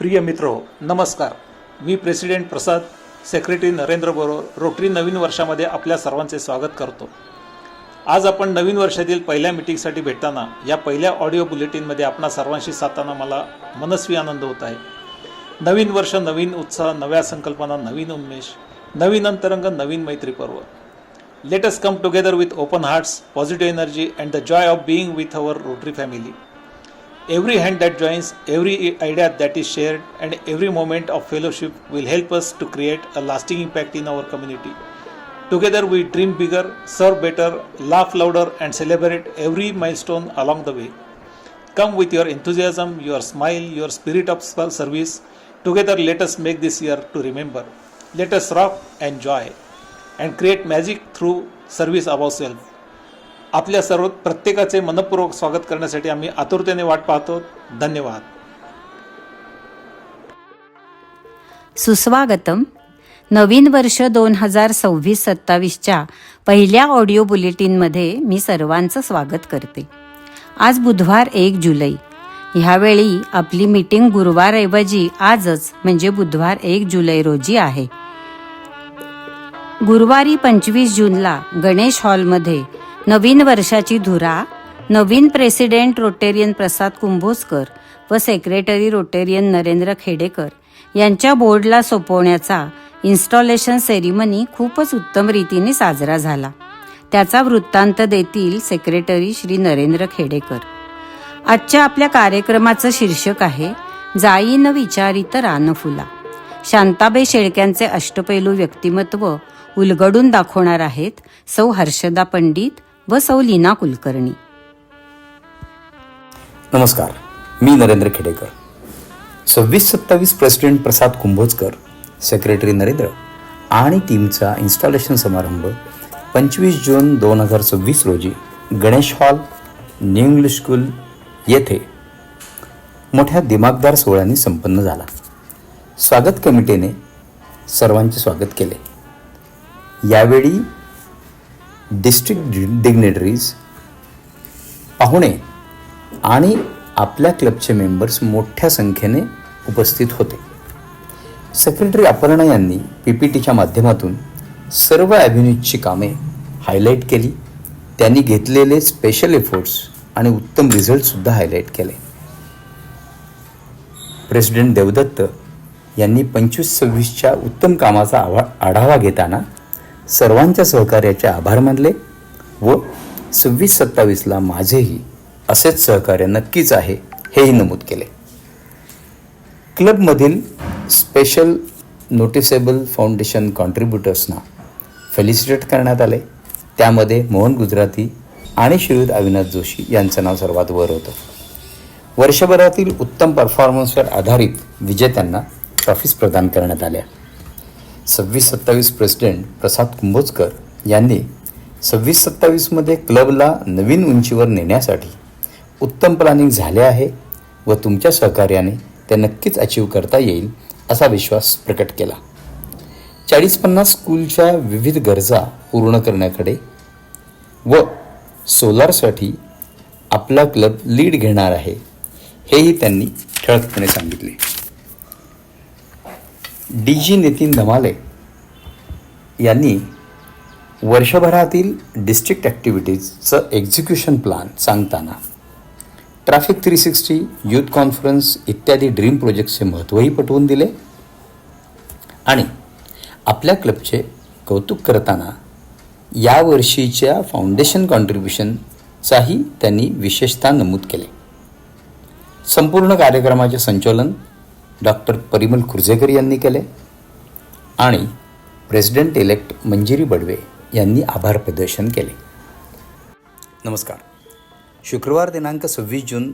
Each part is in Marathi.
प्रिय मित्रो, नमस्कार. मी प्रेसिडेंट प्रसाद, सेक्रेटरी नरेंद्र बरोबर रोटरी नवीन वर्षामध्ये आपल्या सर्वांचे स्वागत करतो. आज आपण नवीन वर्षातील पहिल्या मीटिंगसाठी भेटताना या पहिल्या ऑडिओ बुलेटिनमध्ये आपणा सर्वांशी साधताना मला मनस्वी आनंद होत आहे. नवीन वर्ष, नवीन उत्साह, नव्या संकल्पना, नवीन उन्मेष, नवीन अंतरंग, नवीन मैत्री पर्व. Let us come together with open hearts, positive energy and the Joy of being with our rotary family. Every hand that joins, every idea that is shared, and every moment of fellowship will help us to create a lasting impact in our community. Together we dream bigger, serve better, laugh louder, and celebrate every milestone along the way. Come with your enthusiasm, your smile, your spirit of service. Together let us make this year to remember. Let us rock and joy and create magic through service of ourselves. आपल्या सर्व प्रत्येकाचे मनपूर्वक स्वागत करण्यासाठी आम्ही आतुरतेने वाट पाहतो. धन्यवाद. सुस्वागतम. नवीन वर्ष 2026-27च्या पहिल्या ऑडिओ बुलेटिनमध्ये मी सर्वांचं स्वागत करते. आज बुधवार 1 जुलै. ह्यावेळी आपली मीटिंग गुरुवारऐवजी आजच म्हणजे बुधवार 1 जुलै रोजी आहे. गुरुवारी 25 जूनला गणेश हॉलमध्ये नवीन वर्षाची धुरा नवीन प्रेसिडेंट रोटेरियन प्रसाद कुंभोजकर व सेक्रेटरी रोटेरियन नरेंद्र खेडेकर यांच्या बोर्डला सोपवण्याचा इन्स्टॉलेशन सेरिमनी खूपच उत्तम रीतीने साजरा झाला. त्याचा वृत्तांत देतील सेक्रेटरी श्री नरेंद्र खेडेकर. आजच्या आपल्या कार्यक्रमाचं शीर्षक आहे जाई न विचारित रान फुला. शांताबाई शेळक्यांचे अष्टपैलू व्यक्तिमत्व उलगडून दाखवणार आहेत सौ हर्षदा पंडित व सौ लीना कुलकर्णी. नमस्कार, मी नरेंद्र खेडेकर. 26-27 प्रेसिडेंट प्रसाद कुंभोजकर, सेक्रेटरी नरेंद्र आणि टीमचा इन्स्टॉलेशन समारंभ 25 जून 2026 रोजी Ganesh hall, new English school येथे मोठ्या दिमागदार सोहळ्याने संपन्न झाला. स्वागत कमिटीने सर्वांचे स्वागत केले. यावेळी डिस्ट्रिक्ट डिग्नेटरीज, पाहुणे आणि आपल्या क्लबचे मेंबर्स मोठ्या संख्येने उपस्थित होते. सेक्रेटरी अपर्णा यांनी PPTच्या माध्यमातून सर्व ॲव्हेन्यूजची कामे हायलाईट केली. त्यांनी घेतलेले स्पेशल एफर्ट्स आणि उत्तम रिझल्टसुद्धा हायलाईट केले. प्रेसिडेंट देवदत्त यांनी 25-26च्या उत्तम कामाचा आढावा घेताना सर्वांच्या सहकार्याचे आभार मानले व 26-27ला माझेही असेच सहकार्य नक्कीच आहे हेही नमूद केले. क्लबमधील स्पेशल नोटिसेबल फाउंडेशन कॉन्ट्रीब्युटर्सना फेलिसिटेट करण्यात आले. त्यामध्ये मोहन गुजराती आणि श्रीयुत अविनाश जोशी यांचं नाव सर्वात वर होतं. वर्षभरातील उत्तम परफॉर्मन्सवर आधारित विजेत्यांना ट्रॉफीज प्रदान करण्यात आल्या. 26-27 प्रेसिडेंट प्रसाद कुंभोजकर यांनी 26-27मध्ये क्लबला नवीन उंचीवर नेण्यासाठी उत्तम प्लॅनिंग झाले आहे व तुमच्या सहकार्याने ते नक्कीच अचीव करता येईल असा विश्वास प्रकट केला. 40-50 स्कूलच्या विविध गरजा पूर्ण करण्याकडे व सोलारसाठी आपला क्लब लीड घेणार आहे हेही त्यांनी ठळकपणे सांगितले. DG नितीन धमाले यांनी वर्षभरातील डिस्ट्रिक्ट ॲक्टिव्हिटीजचं एक्झिक्युशन प्लॅन सांगताना ट्रॅफिक 360, यूथ कॉन्फरन्स इत्यादी ड्रीम प्रोजेक्टचे महत्त्वही पटवून दिले आणि आपल्या क्लबचे कौतुक करताना यावर्षीच्या फाउंडेशन कॉन्ट्रीब्युशनचाही त्यांनी विशेषतः नमूद केले. संपूर्ण कार्यक्रमाचे संचालन डॉक्टर परिमल खुर्जेकर यांनी केले आणि प्रेसिडेंट इलेक्ट मंजिरी बडवे यांनी आभार प्रदर्शन केले. नमस्कार. शुक्रवार दिनांक 26 जून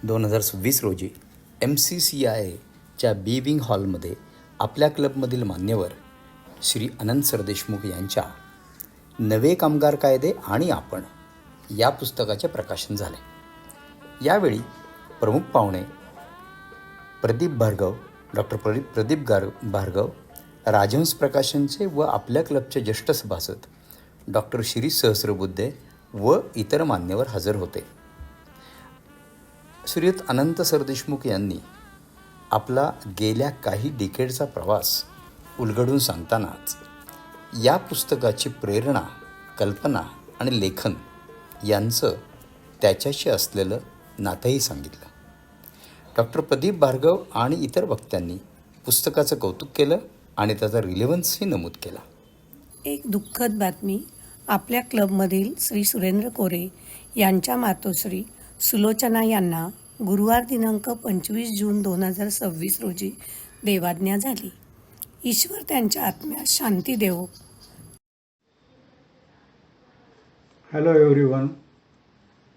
2026 रोजी MCCIच्या बी विंग हॉलमध्ये आपल्या क्लबमधील मान्यवर श्री अनंत सरदेशमुख यांच्या नवे कामगार कायदे आणि आपण या पुस्तकाचे प्रकाशन झाले. यावेळी प्रमुख पाहुणे प्रदीप भार्गव, डॉक्टर प्रदीप भार्गव, राजहंस प्रकाशनचे व आपल्या क्लबचे ज्येष्ठ सभासद डॉक्टर शिरीष सहस्रबुद्धे व इतर मान्यवर हजर होते. श्रीयुत अनंत सरदेशमुख यांनी आपला गेल्या काही डिकेडचा प्रवास उलगडून सांगतानाच या पुस्तकाची प्रेरणा, कल्पना आणि लेखन यांचं त्याच्याशी असलेलं नातंही सांगितलं. डॉक्टर प्रदीप भार्गव आणि इतर वक्त्यांनी पुस्तकाचं कौतुक केलं आणि त्याचा रिलेव्हन्सही नमूद केला. एक दुःखद बातमी. आपल्या क्लबमधील श्री सुरेंद्र कोरे यांच्या मातोश्री सुलोचना यांना गुरुवार दिनांक 25 जून 2026 रोजी देवाज्ञा झाली. ईश्वर त्यांच्या आत्म्यास शांती देवो. Hello everyone,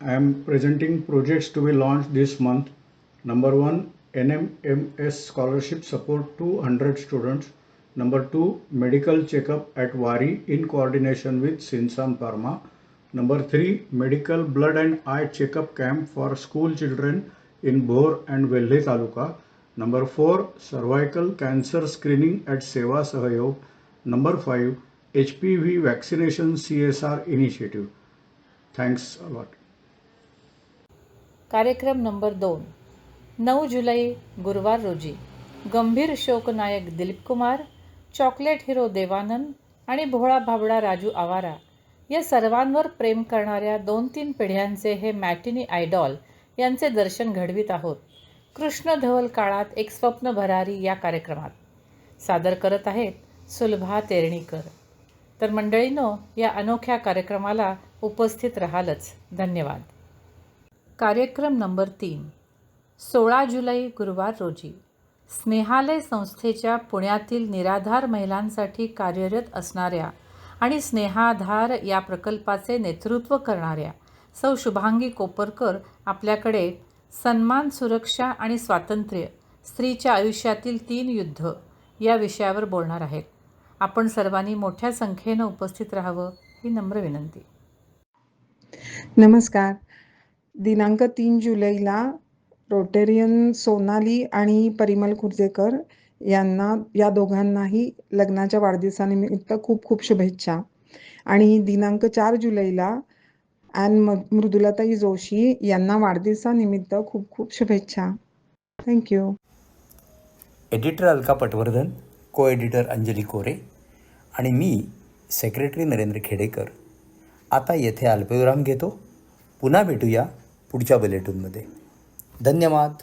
I am presenting projects to be launched this month. Number 1, NMMS scholarship support to 100 students. Number 2, medical checkup at Wari in coordination with Sinsan Pharma. Number 3, medical blood and eye checkup camp for school children in Bhor and Velhe Taluka. Number 4, cervical cancer screening at Seva Sahayog. Number 5, HPV vaccination CSR initiative. Thanks a lot. कार्यक्रम नंबर 2, 9 जुलै गुरुवार रोजी गंभीर शोकनायक दिलीप कुमार, चॉकलेट हिरो देवानंद आणि भोळा भाबडा राजू आवारा या सर्वांवर प्रेम करणाऱ्या 2-3 पिढ्यांचे हे मॅटिनी आयडॉल यांचे दर्शन घडवीत आहोत. कृष्ण धवल काळात एक स्वप्न भरारी या कार्यक्रमात सादर करत आहेत सुलभा तेरणीकर. तर मंडळींनो, या अनोख्या कार्यक्रमाला उपस्थित राहालच. धन्यवाद. कार्यक्रम नंबर 3, 16 जुलै गुरुवार रोजी स्नेहालय संस्थेच्या पुण्यातील निराधार महिलांसाठी कार्यरत असणाऱ्या आणि स्नेहाधार या प्रकल्पाचे नेतृत्व करणाऱ्या सौ शुभांगी कोपरकर आपल्याकडे सन्मान, सुरक्षा आणि स्वातंत्र्य, स्त्रीच्या आयुष्यातील 3 युद्ध या विषयावर बोलणार आहेत. आपण सर्वांनी मोठ्या संख्येनं उपस्थित राहावं ही नम्र विनंती. नमस्कार. दिनांक 3 जुलैला रोटेरियन सोनाली आणि परिमल कुर्जेकर या दोघांनाही लग्नाच्या वाढदिवसानिमित्त खूप खूप शुभेच्छा. आणि दिनांक 4 जुलैला मृदुलाताई जोशी यांना वाढदिवसानिमित्त खूप खूप शुभेच्छा. थँक्यू. एडिटर अलका पटवर्धन, को एडिटर अंजली कोरे आणि मी सेक्रेटरी नरेंद्र खेडेकर आता येथे अल्पविराम घेतो. पुन्हा भेटूया पुढच्या बुलेटिनमध्ये. धन्यवाद.